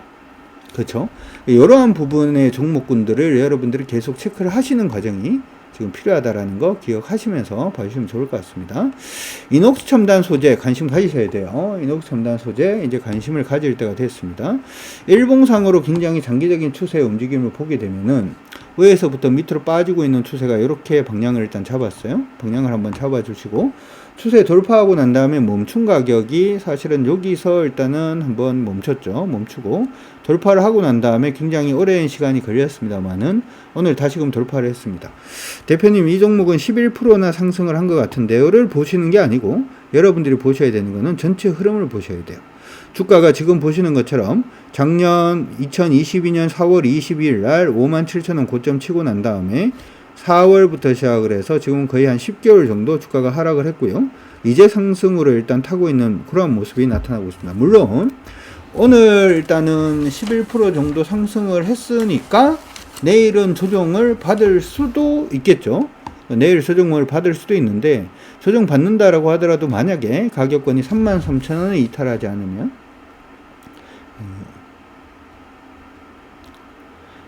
그렇죠? 이러한 부분의 종목군들을 여러분들이 계속 체크를 하시는 과정이 지금 필요하다라는 거 기억하시면서 봐주시면 좋을 것 같습니다. 이녹스 첨단 소재 관심 가지셔야 돼요. 이녹스 첨단 소재 이제 관심을 가질 때가 됐습니다. 일봉상으로 굉장히 장기적인 추세의 움직임을 보게 되면은 위에서부터 밑으로 빠지고 있는 추세가 이렇게 방향을 일단 잡았어요. 방향을 한번 잡아주시고, 추세 돌파하고 난 다음에 멈춘 가격이 사실은 여기서 일단은 한번 멈췄죠. 멈추고 돌파를 하고 난 다음에 굉장히 오랜 시간이 걸렸습니다만은 오늘 다시금 돌파를 했습니다. 대표님, 이 종목은 11%나 상승을 한 것 같은데요를 보시는 게 아니고, 여러분들이 보셔야 되는 거는 전체 흐름을 보셔야 돼요. 주가가 지금 보시는 것처럼 작년 2022년 4월 22일 날 57,000원 고점 치고 난 다음에 4월부터 시작을 해서 지금 거의 한 10개월 정도 주가가 하락을 했고요. 이제 상승으로 일단 타고 있는 그런 모습이 나타나고 있습니다. 물론 오늘 일단은 11% 정도 상승을 했으니까 내일은 조정을 받을 수도 있겠죠. 내일 조정을 받을 수도 있는데, 조정 받는다라고 하더라도 만약에 가격권이 33,000원을 이탈하지 않으면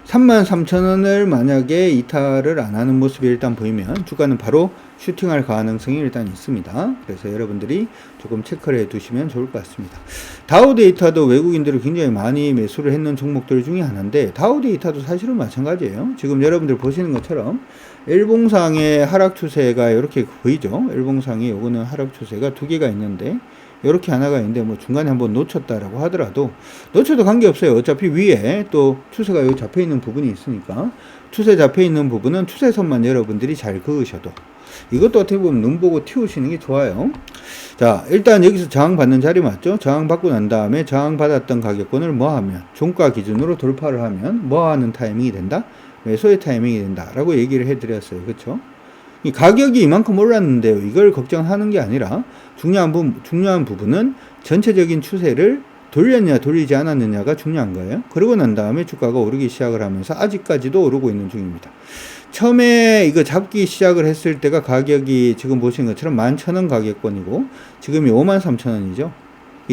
33,000원을 만약에 이탈을 안 하는 모습이 일단 보이면 주가는 바로 슈팅할 가능성이 일단 있습니다. 그래서 여러분들이 조금 체크를 해 두시면 좋을 것 같습니다. 다우데이터도 외국인들이 굉장히 많이 매수를 했는 종목들 중에 하나인데, 다우데이터도 사실은 마찬가지예요. 지금 여러분들 보시는 것처럼 일봉상의 하락 추세가 이렇게 보이죠. 일봉상이 요거는 하락 추세가 두 개가 있는데, 이렇게 하나가 있는데 뭐 중간에 한번 놓쳤다라고 하더라도 놓쳐도 관계없어요. 어차피 위에 또 추세가 여기 잡혀 있는 부분이 있으니까, 추세 잡혀 있는 부분은 추세선만 여러분들이 잘 그으셔도, 이것도 어떻게 보면 눈 보고 틔우시는 게 좋아요. 자, 일단 여기서 저항받는 자리 맞죠? 저항받고 난 다음에 저항받았던 가격권을 뭐 하면, 종가 기준으로 돌파를 하면 뭐 하는 타이밍이 된다? 매수의 타이밍이 된다라고 얘기를 해드렸어요. 그렇죠? 이 가격이 이만큼 올랐는데요. 이걸 걱정하는 게 아니라 중요한 부분은 전체적인 추세를 돌렸냐 돌리지 않았느냐가 중요한 거예요. 그러고 난 다음에 주가가 오르기 시작을 하면서 아직까지도 오르고 있는 중입니다. 처음에 이거 잡기 시작을 했을 때가 가격이 지금 보시는 것처럼 11,000원 가격권이고 지금이 53,000원이죠.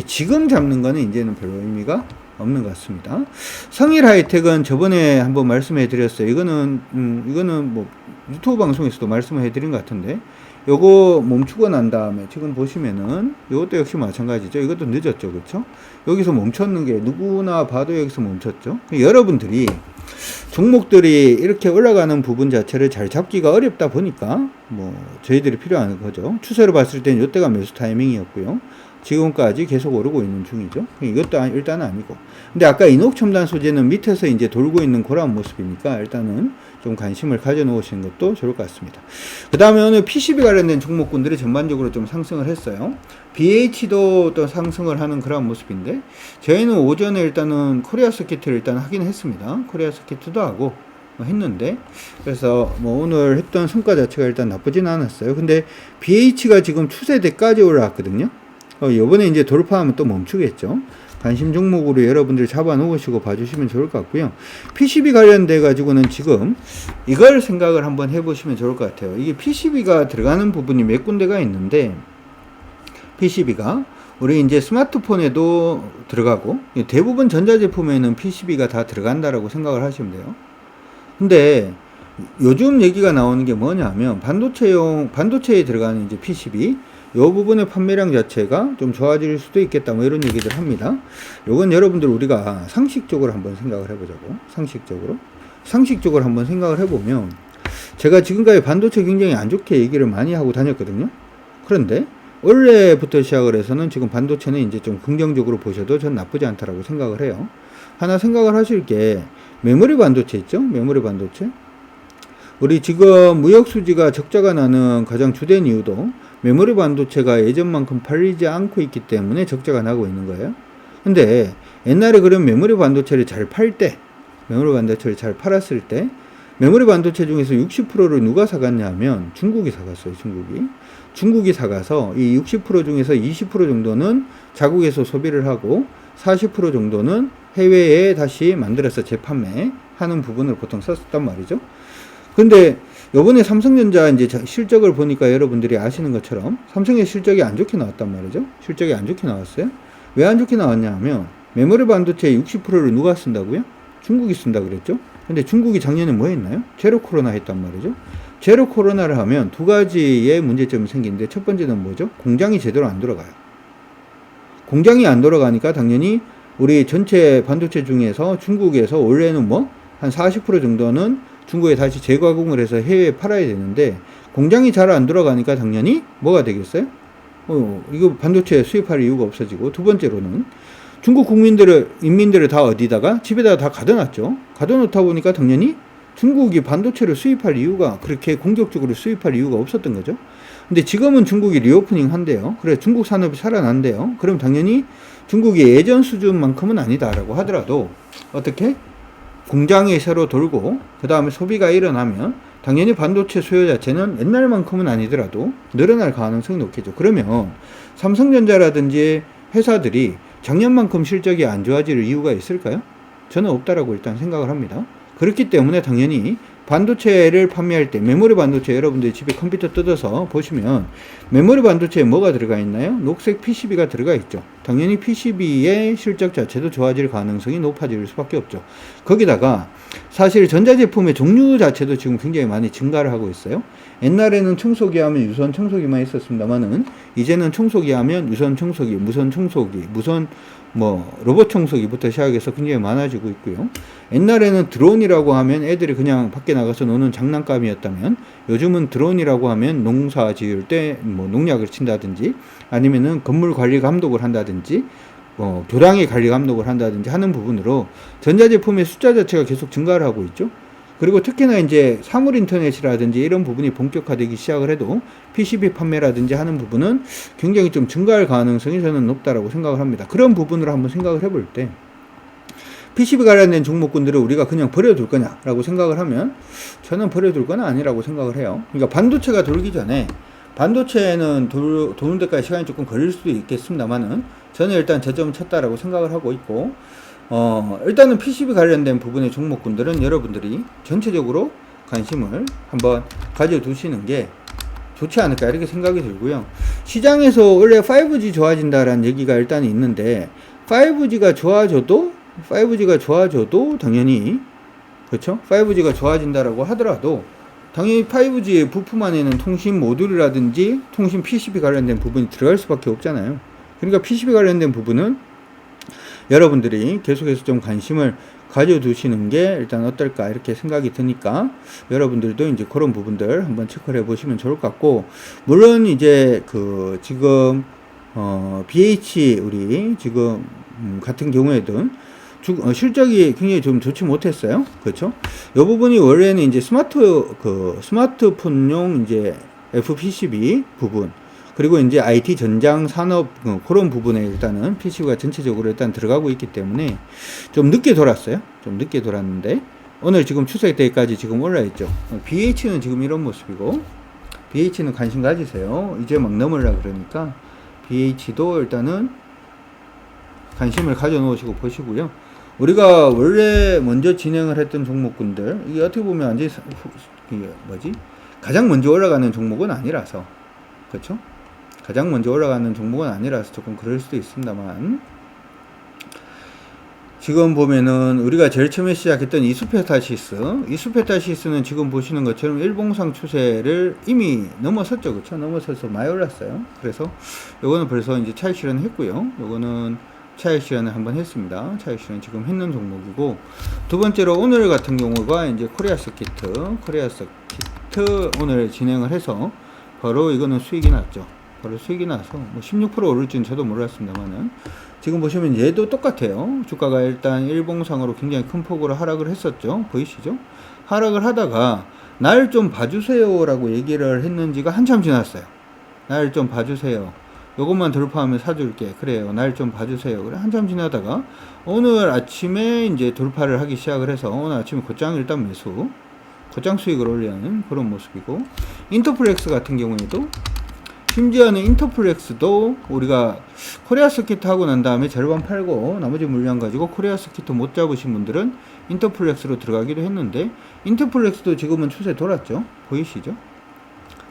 지금 잡는 거는 이제는 별로 의미가 없는 것 같습니다. 성일 하이텍은 저번에 한번 말씀해 드렸어요. 이거는 뭐 유튜브 방송에서도 말씀을 해드린 것 같은데 요거 멈추고 난 다음에 지금 보시면은 이것도 역시 마찬가지죠. 이것도 늦었죠. 그렇죠? 여기서 멈췄는 게 누구나 봐도 여기서 멈췄죠. 여러분들이 종목들이 이렇게 올라가는 부분 자체를 잘 잡기가 어렵다 보니까 뭐 저희들이 필요한 거죠. 추세로 봤을 때는 이때가 매수 타이밍이었고요. 지금까지 계속 오르고 있는 중이죠. 이것도 일단 아니고. 근데 아까 인옥첨단 소재는 밑에서 이제 돌고 있는 그런 모습이니까 일단은 좀 관심을 가져 놓으시는 것도 좋을 것 같습니다. 그 다음에 오늘 PCB 관련된 종목군들이 전반적으로 좀 상승을 했어요. BH도 또 상승을 하는 그런 모습인데, 저희는 오전에 일단은 코리아 서킷을 일단 하긴 했습니다. 코리아 서킷도 하고 했는데, 그래서 뭐 오늘 했던 성과 자체가 일단 나쁘진 않았어요. 근데 BH가 지금 추세대까지 올라왔거든요. 요번에 이제 돌파하면 또 멈추겠죠. 관심 종목으로 여러분들 잡아 놓으시고 봐주시면 좋을 것 같고요. PCB 관련돼 가지고는 지금 이걸 생각을 한번 해보시면 좋을 것 같아요. 이게 PCB가 들어가는 부분이 몇 군데가 있는데, PCB가 우리 이제 스마트폰에도 들어가고 대부분 전자제품에는 PCB가 다 들어간다라고 생각을 하시면 돼요. 근데 요즘 얘기가 나오는 게 뭐냐면 반도체에 들어가는 이제 PCB 요 부분의 판매량 자체가 좀 좋아질 수도 있겠다, 뭐 이런 얘기들 합니다. 요건 여러분들 우리가 상식적으로 한번 생각을 해보자고. 상식적으로 한번 생각을 해보면, 제가 지금까지 반도체 굉장히 안 좋게 얘기를 많이 하고 다녔거든요. 그런데 원래부터 시작을 해서는 지금 반도체는 이제 좀 긍정적으로 보셔도 전 나쁘지 않다라고 생각을 해요. 하나 생각을 하실 게 메모리 반도체 있죠? 메모리 반도체. 우리 지금 무역 수지가 적자가 나는 가장 주된 이유도 메모리 반도체가 예전만큼 팔리지 않고 있기 때문에 적자가 나고 있는 거예요. 근데 옛날에 그런 메모리 반도체를 잘 팔았을 때 메모리 반도체 중에서 60%를 누가 사갔냐 하면 중국이 사갔어요. 중국이 사가서 이 60% 중에서 20% 정도는 자국에서 소비를 하고 40% 정도는 해외에 다시 만들어서 재판매하는 부분을 보통 썼단 말이죠. 근데 요번에 삼성전자 이제 실적을 보니까 여러분들이 아시는 것처럼 삼성의 실적이 안 좋게 나왔단 말이죠. 실적이 안 좋게 나왔어요. 왜 안 좋게 나왔냐 하면 메모리 반도체의 60%를 누가 쓴다고요? 중국이 쓴다 그랬죠. 근데 중국이 작년에 뭐 했나요? 제로 코로나 했단 말이죠. 제로 코로나를 하면 두 가지의 문제점이 생기는데, 첫 번째는 뭐죠? 공장이 제대로 안 돌아가요. 공장이 안 돌아가니까 당연히 우리 전체 반도체 중에서 중국에서 원래는 뭐 한 40% 정도는 중국에 다시 재가공을 해서 해외에 팔아야 되는데, 공장이 잘 안 돌아가니까 당연히 뭐가 되겠어요? 이거 반도체 수입할 이유가 없어지고, 두 번째로는 중국 인민들을 다 어디다가? 집에다가 다 가둬놨죠. 가둬놓다 보니까 당연히 중국이 반도체를 수입할 이유가, 그렇게 공격적으로 수입할 이유가 없었던 거죠. 근데 지금은 중국이 리오프닝 한대요. 그래, 중국 산업이 살아난대요. 그럼 당연히 중국이 예전 수준만큼은 아니다라고 하더라도, 어떻게? 공장이 새로 돌고 그 다음에 소비가 일어나면 당연히 반도체 수요 자체는 옛날만큼은 아니더라도 늘어날 가능성이 높겠죠. 그러면 삼성전자라든지 회사들이 작년만큼 실적이 안 좋아질 이유가 있을까요? 저는 없다라고 일단 생각을 합니다. 그렇기 때문에 당연히 반도체를 판매할 때, 메모리 반도체 여러분들이 집에 컴퓨터 뜯어서 보시면 메모리 반도체에 뭐가 들어가 있나요? 녹색 PCB가 들어가 있죠. 당연히 PCB의 실적 자체도 좋아질 가능성이 높아질 수밖에 없죠. 거기다가 사실 전자제품의 종류 자체도 지금 굉장히 많이 증가를 하고 있어요. 옛날에는 청소기 하면 유선 청소기만 있었습니다만은 이제는 청소기 하면 유선 청소기, 무선 청소기, 로봇 청소기부터 시작해서 굉장히 많아지고 있고요. 옛날에는 드론이라고 하면 애들이 그냥 밖에 나가서 노는 장난감이었다면, 요즘은 드론이라고 하면 농사 지을 때 농약을 친다든지, 아니면은 건물 관리 감독을 한다든지, 교량의 관리 감독을 한다든지 하는 부분으로 전자제품의 숫자 자체가 계속 증가를 하고 있죠. 그리고 특히나 이제 사물 인터넷이라든지 이런 부분이 본격화되기 시작을 해도 PCB 판매라든지 하는 부분은 굉장히 좀 증가할 가능성이 저는 높다라고 생각을 합니다. 그런 부분으로 한번 생각을 해볼 때 PCB 관련된 종목군들을 우리가 그냥 버려둘 거냐라고 생각을 하면 저는 버려둘 건 아니라고 생각을 해요. 그러니까 반도체가 돌기 전에 반도체는 도는 데까지 시간이 조금 걸릴 수도 있겠습니다만은 저는 일단 저점을 쳤다라고 생각을 하고 있고, 일단은 PCB 관련된 부분의 종목군들은 여러분들이 전체적으로 관심을 한번 가져두시는 게 좋지 않을까 이렇게 생각이 들고요. 시장에서 원래 5G 좋아진다라는 얘기가 일단 있는데 5G가 좋아져도 당연히 그렇죠? 5G가 좋아진다라고 하더라도 당연히 5G의 부품 안에는 통신 모듈이라든지 통신 PCB 관련된 부분이 들어갈 수밖에 없잖아요. 그러니까 PCB 관련된 부분은 여러분들이 계속해서 좀 관심을 가져두시는 게 일단 어떨까 이렇게 생각이 드니까 여러분들도 이제 그런 부분들 한번 체크를 해보시면 좋을 것 같고, 물론 이제 그 지금 BH 우리 지금 같은 경우에도 실적이 굉장히 좀 좋지 못했어요. 그렇죠? 이 부분이 원래는 이제 스마트폰용 이제 FPCB 부분, 그리고 이제 IT 전장 산업 그런 부분에 일단은 PCB가 전체적으로 일단 들어가고 있기 때문에 좀 늦게 돌았어요. 좀 늦게 돌았는데 오늘 지금 추세 때까지 지금 올라 있죠. BH는 지금 이런 모습이고, BH는 관심 가지세요. 이제 막 넘으려 그러니까 BH도 일단은 관심을 가져 놓으시고 보시고요. 우리가 원래 먼저 진행을 했던 종목군들, 이게 어떻게 보면 완전히 가장 먼저 올라가는 종목은 아니라서, 그렇죠? 가장 먼저 올라가는 종목은 아니라서 조금 그럴 수도 있습니다만, 지금 보면은 우리가 제일 처음에 시작했던 이수페타시스는 지금 보시는 것처럼 일봉상 추세를 이미 넘어섰죠. 그렇죠? 넘어서서 많이 올랐어요. 그래서 요거는 벌써 이제 차익 실현 했고요. 요거는 차익 실현을 한번 했습니다. 차익 실현 지금 했는 종목이고, 두 번째로 오늘 같은 경우가 이제 코리아 서키트 오늘 진행을 해서 바로 이거는 수익이 났죠. 바로 수익이 나서 뭐 16% 오를지는 저도 몰랐습니다만은 지금 보시면 얘도 똑같아요. 주가가 일단 일봉상으로 굉장히 큰 폭으로 하락을 했었죠. 보이시죠? 하락을 하다가 날 좀 봐주세요 라고 얘기를 했는지가 한참 지났어요. 날 좀 봐주세요. 요것만 돌파하면 사줄게. 그래요. 날 좀 봐주세요. 그래 한참 지나다가 오늘 아침에 이제 돌파를 하기 시작을 해서 오늘 아침에 곧장 일단 매수, 곧장 수익을 올리는 그런 모습이고, 인터플렉스 같은 경우에도 심지어는 인터플렉스도 우리가 코리아 서키트 하고 난 다음에 절반 팔고 나머지 물량 가지고 코리아 서키트 못 잡으신 분들은 인터플렉스로 들어가기도 했는데, 인터플렉스도 지금은 추세 돌았죠. 보이시죠?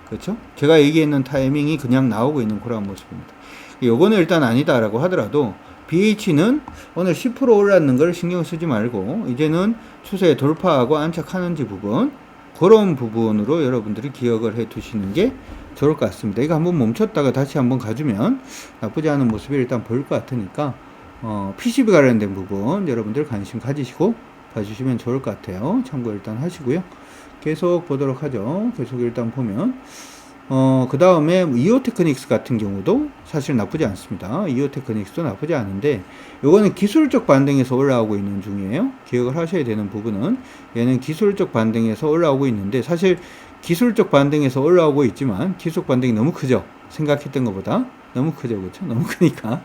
그렇죠? 제가 얘기했는 타이밍이 그냥 나오고 있는 그런 모습입니다. 요거는 일단 아니다라고 하더라도 BH는 오늘 10% 올랐는 걸 신경 쓰지 말고 이제는 추세에 돌파하고 안착하는지 부분, 그런 부분으로 여러분들이 기억을 해 두시는 게 좋을 것 같습니다. 이거 한번 멈췄다가 다시 한번 가주면 나쁘지 않은 모습이 일단 보일 것 같으니까 PCB 관련된 부분 여러분들 관심 가지시고 봐주시면 좋을 것 같아요. 참고 일단 하시고요. 계속 보도록 하죠. 계속 일단 보면 그 다음에 이오테크닉스 같은 경우도 사실 나쁘지 않습니다. 이오테크닉스도 나쁘지 않은데 요거는 기술적 반등에서 올라오고 있는 중이에요. 기억을 하셔야 되는 부분은 얘는 기술적 반등에서 올라오고 있는데, 사실 기술적 반등에서 올라오고 있지만 기술적 반등이 너무 크죠. 생각했던 것보다 너무 크죠. 그렇죠? 너무 크니까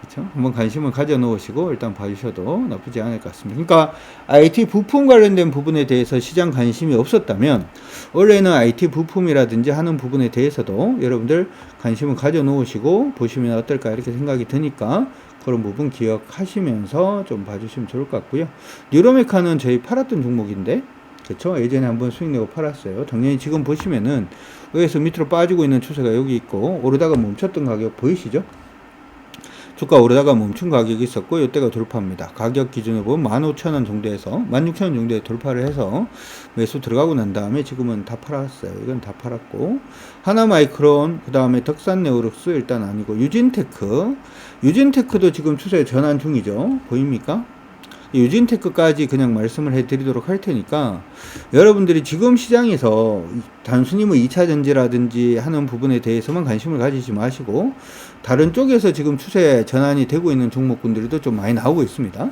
그렇죠? 한번 관심을 가져 놓으시고 일단 봐주셔도 나쁘지 않을 것 같습니다. 그러니까 IT 부품 관련된 부분에 대해서 시장 관심이 없었다면 원래는 IT 부품이라든지 하는 부분에 대해서도 여러분들 관심을 가져 놓으시고 보시면 어떨까 이렇게 생각이 드니까 그런 부분 기억하시면서 좀 봐주시면 좋을 것 같고요. 뉴로메카는 저희 팔았던 종목인데, 그렇죠? 예전에 한번 수익 내고 팔았어요. 당연히 지금 보시면은 여기서 밑으로 빠지고 있는 추세가 여기 있고 오르다가 멈췄던 가격 보이시죠? 주가 오르다가 멈춘 가격이 있었고 이때가 돌파입니다. 가격 기준으로 보면 15,000원 정도에서 16,000원 정도에 돌파를 해서 매수 들어가고 난 다음에 지금은 다 팔았어요. 이건 다 팔았고, 하나마이크론, 그 다음에 덕산네오룩스 일단 아니고 유진테크도 지금 추세 전환 중이죠. 보입니까? 유진테크까지 그냥 말씀을 해드리도록 할 테니까 여러분들이 지금 시장에서 단순히 뭐 2차 전지라든지 하는 부분에 대해서만 관심을 가지지 마시고 다른 쪽에서 지금 추세 전환이 되고 있는 종목군들도 좀 많이 나오고 있습니다.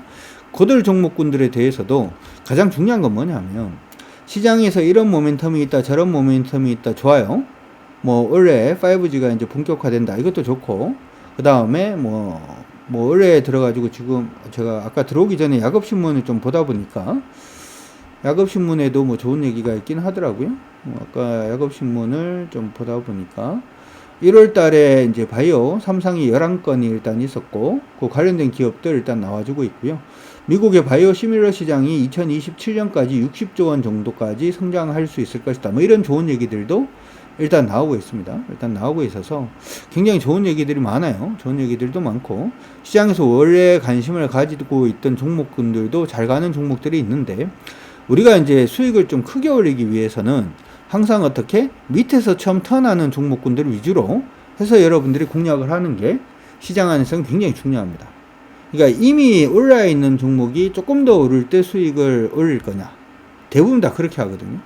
그들 종목군들에 대해서도 가장 중요한 건 뭐냐면 시장에서 이런 모멘텀이 있다 저런 모멘텀이 있다 좋아요. 뭐 원래 5G가 이제 본격화된다 이것도 좋고, 그 다음에 뭐 뭐 올해 들어가지고 지금 제가 아까 들어오기 전에 야급신문을 좀 보다 보니까 야급신문에도 뭐 좋은 얘기가 있긴 하더라고요. 아까 야급신문을 좀 보다 보니까 1월 달에 이제 바이오 3상이 11건이 일단 있었고, 그 관련된 기업들 일단 나와주고 있고요. 미국의 바이오 시밀러 시장이 2027년까지 60조 원 정도까지 성장할 수 있을 것이다. 뭐 이런 좋은 얘기들도 일단 나오고 있습니다. 일단 나오고 있어서 굉장히 좋은 얘기들이 많아요. 좋은 얘기들도 많고, 시장에서 원래 관심을 가지고 있던 종목군들도 잘 가는 종목들이 있는데, 우리가 이제 수익을 좀 크게 올리기 위해서는 항상 어떻게 밑에서 처음 턴하는 종목군들 위주로 해서 여러분들이 공략을 하는 게 시장 안에서는 굉장히 중요합니다. 그러니까 이미 올라 있는 종목이 조금 더 오를 때 수익을 올릴 거냐, 대부분 다 그렇게 하거든요.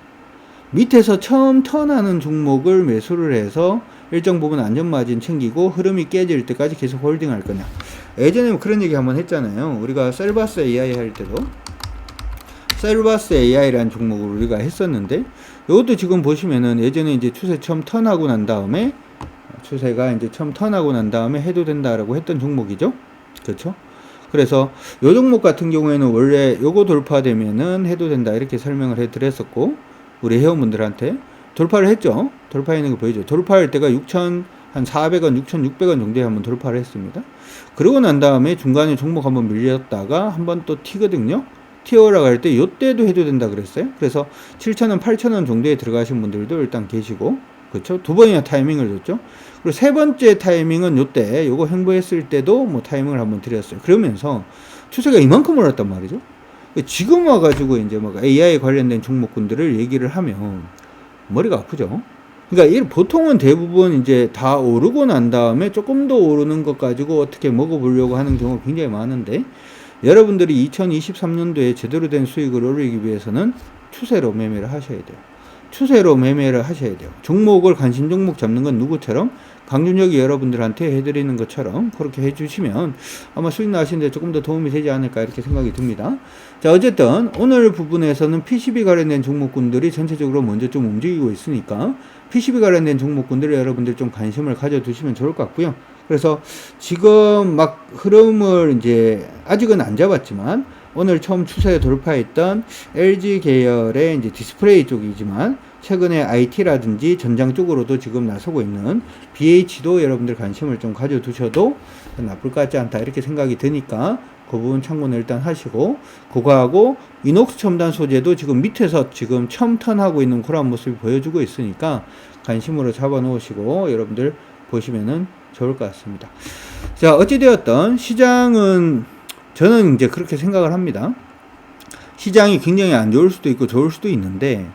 밑에서 처음 턴하는 종목을 매수를 해서 일정 부분 안전마진 챙기고 흐름이 깨질 때까지 계속 홀딩 할 거냐. 예전에 그런 얘기 한번 했잖아요. 우리가 셀바스 AI 할 때도 셀바스 AI라는 종목을 우리가 했었는데, 이것도 지금 보시면은 예전에 이제 추세 처음 턴하고 난 다음에, 추세가 이제 처음 턴하고 난 다음에 해도 된다라고 했던 종목이죠. 그렇죠? 그래서 요 종목 같은 경우에는 원래 요거 돌파되면은 해도 된다 이렇게 설명을 해 드렸었고, 우리 회원분들한테 돌파를 했죠. 돌파하는 거 보이죠. 돌파할 때가 6,400원, 6,600원 정도에 한번 돌파를 했습니다. 그러고 난 다음에 중간에 종목 한번 밀렸다가 한번 또 튀거든요. 튀어 올라갈 때 요때도 해도 된다 그랬어요. 그래서 7,000원, 8,000원 정도에 들어가신 분들도 일단 계시고, 그렇죠? 두 번이나 타이밍을 줬죠. 그리고 세 번째 타이밍은 요때 요거 횡보했을 때도 뭐 타이밍을 한번 드렸어요. 그러면서 추세가 이만큼 올랐단 말이죠. 지금 와가지고 이제 막 AI 관련된 종목군들을 얘기를 하면 머리가 아프죠. 그러니까 보통은 대부분 이제 다 오르고 난 다음에 조금 더 오르는 것 가지고 어떻게 먹어보려고 하는 경우가 굉장히 많은데, 여러분들이 2023년도에 제대로 된 수익을 올리기 위해서는 추세로 매매를 하셔야 돼요. 추세로 매매를 하셔야 돼요. 종목을 관심 종목 잡는 건 누구처럼 강준혁이 여러분들한테 해드리는 것처럼 그렇게 해주시면 아마 수익 나시는데 조금 더 도움이 되지 않을까 이렇게 생각이 듭니다. 자, 어쨌든 오늘 부분에서는 PCB 관련된 종목군들이 전체적으로 먼저 좀 움직이고 있으니까 PCB 관련된 종목군들을 여러분들 좀 관심을 가져두시면 좋을 것 같고요. 그래서 지금 막 흐름을 이제 아직은 안 잡았지만 오늘 처음 추세에 돌파했던 LG 계열의 이제 디스플레이 쪽이지만 최근에 IT라든지 전장 쪽으로도 지금 나서고 있는 BH도 여러분들 관심을 좀 가져두셔도 나쁠 것 같지 않다 이렇게 생각이 드니까 그 부분 참고는 일단 하시고, 그거하고 이녹스 첨단 소재도 지금 밑에서 지금 처음 턴하고 있는 그런 모습이 보여주고 있으니까 관심으로 잡아 놓으시고 여러분들 보시면은 좋을 것 같습니다. 자, 어찌되었던 시장은 저는 이제 그렇게 생각을 합니다. 시장이 굉장히 안 좋을 수도 있고 좋을 수도 있는데,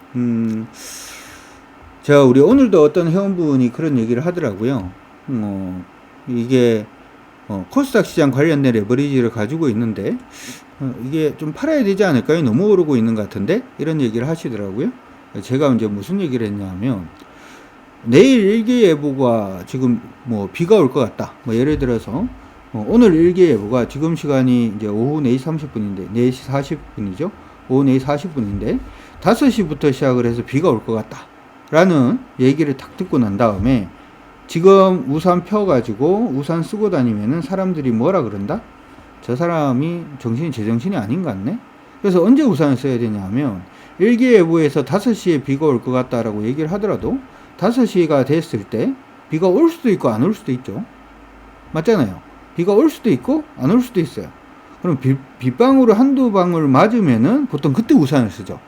자, 우리 오늘도 어떤 회원분이 그런 얘기를 하더라고요. 이게, 코스닥 시장 관련된 레버리지를 가지고 있는데, 이게 좀 팔아야 되지 않을까요? 너무 오르고 있는 것 같은데? 이런 얘기를 하시더라고요. 제가 이제 무슨 얘기를 했냐면, 내일 일기예보가 지금 뭐 비가 올 것 같다. 뭐 예를 들어서, 오늘 일기예보가 지금 시간이 이제 오후 4시 30분인데, 4시 40분이죠? 오후 4시 40분인데, 5시부터 시작을 해서 비가 올 것 같다. 라는 얘기를 딱 듣고 난 다음에, 지금 우산 펴가지고 우산 쓰고 다니면은 사람들이 뭐라 그런다? 저 사람이 정신이 제정신이 아닌 것 같네? 그래서 언제 우산을 써야 되냐 하면, 일기예보에서 5시에 비가 올 것 같다라고 얘기를 하더라도, 5시가 됐을 때 비가 올 수도 있고 안 올 수도 있죠. 맞잖아요. 비가 올 수도 있고 안 올 수도 있어요. 그럼 빗방울을 한두 방울 맞으면은 보통 그때 우산을 쓰죠.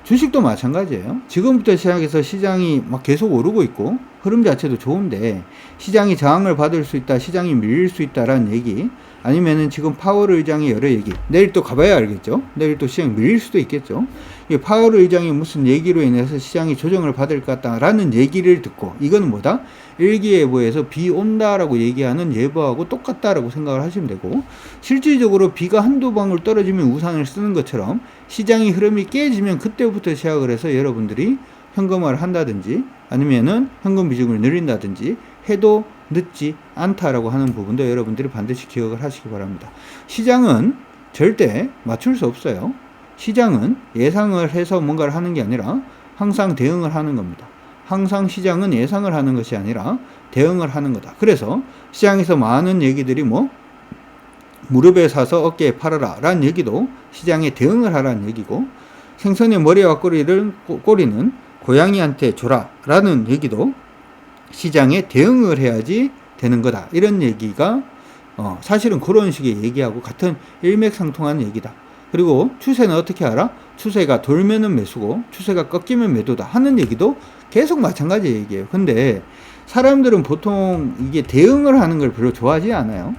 주식도 마찬가지예요. 지금부터 시작해서 시장이 막 계속 오르고 있고 흐름 자체도 좋은데 시장이 저항을 받을 수 있다, 시장이 밀릴 수 있다라는 얘기, 아니면은 지금 파월 의장의 여러 얘기, 내일 또 가봐야 알겠죠. 내일 또 시장이 밀릴 수도 있겠죠. 이 파월 의장이 무슨 얘기로 인해서 시장이 조정을 받을 것 같다라는 얘기를 듣고, 이거는 뭐다? 일기예보에서 비 온다라고 얘기하는 예보하고 똑같다라고 생각을 하시면 되고, 실질적으로 비가 한두 방울 떨어지면 우산을 쓰는 것처럼 시장이 흐름이 깨지면 그때부터 시작을 해서 여러분들이 현금화를 한다든지 아니면은 현금 비중을 늘린다든지 해도 늦지 않다라고 하는 부분도 여러분들이 반드시 기억을 하시기 바랍니다. 시장은 절대 맞출 수 없어요. 시장은 예상을 해서 뭔가를 하는 게 아니라 항상 대응을 하는 겁니다. 항상 시장은 예상을 하는 것이 아니라 대응을 하는 거다. 그래서 시장에서 많은 얘기들이 뭐 무릎에 사서 어깨에 팔아라 라는 얘기도 시장에 대응을 하라는 얘기고, 생선의 머리와 꼬리는 고양이한테 줘라 라는 얘기도 시장에 대응을 해야지 되는 거다, 이런 얘기가 사실은 그런 식의 얘기하고 같은 일맥상통하는 얘기다. 그리고 추세는 어떻게 알아? 추세가 돌면은 매수고 추세가 꺾이면 매도다 하는 얘기도 계속 마찬가지 얘기예요. 근데 사람들은 보통 이게 대응을 하는 걸 별로 좋아하지 않아요.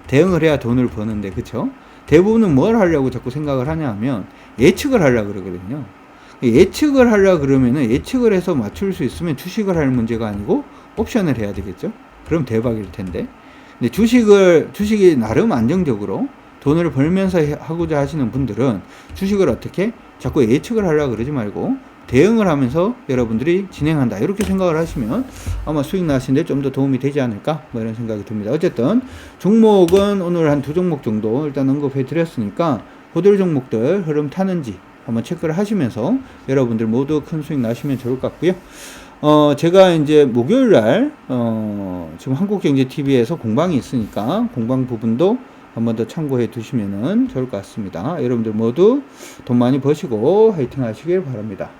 대응을 해야 돈을 버는데, 그쵸? 대부분은 뭘 하려고 자꾸 생각을 하냐 하면 예측을 하려고 그러거든요. 예측을 하려고 그러면은 예측을 해서 맞출 수 있으면 주식을 할 문제가 아니고 옵션을 해야 되겠죠? 그럼 대박일 텐데. 근데 주식이 나름 안정적으로 돈을 벌면서 하고자 하시는 분들은 주식을 어떻게 자꾸 예측을 하려고 그러지 말고 대응을 하면서 여러분들이 진행한다, 이렇게 생각을 하시면 아마 수익 나시는데 좀 더 도움이 되지 않을까, 뭐 이런 생각이 듭니다. 어쨌든 종목은 오늘 한 2종목 정도 일단 언급해 드렸으니까 그들 종목들 흐름 타는지 한번 체크를 하시면서 여러분들 모두 큰 수익 나시면 좋을 것 같고요. 제가 이제 목요일날 지금 한국경제TV에서 공방이 있으니까 공방 부분도 한번 더 참고해 두시면 좋을 것 같습니다. 여러분들 모두 돈 많이 버시고 화이팅 하시길 바랍니다.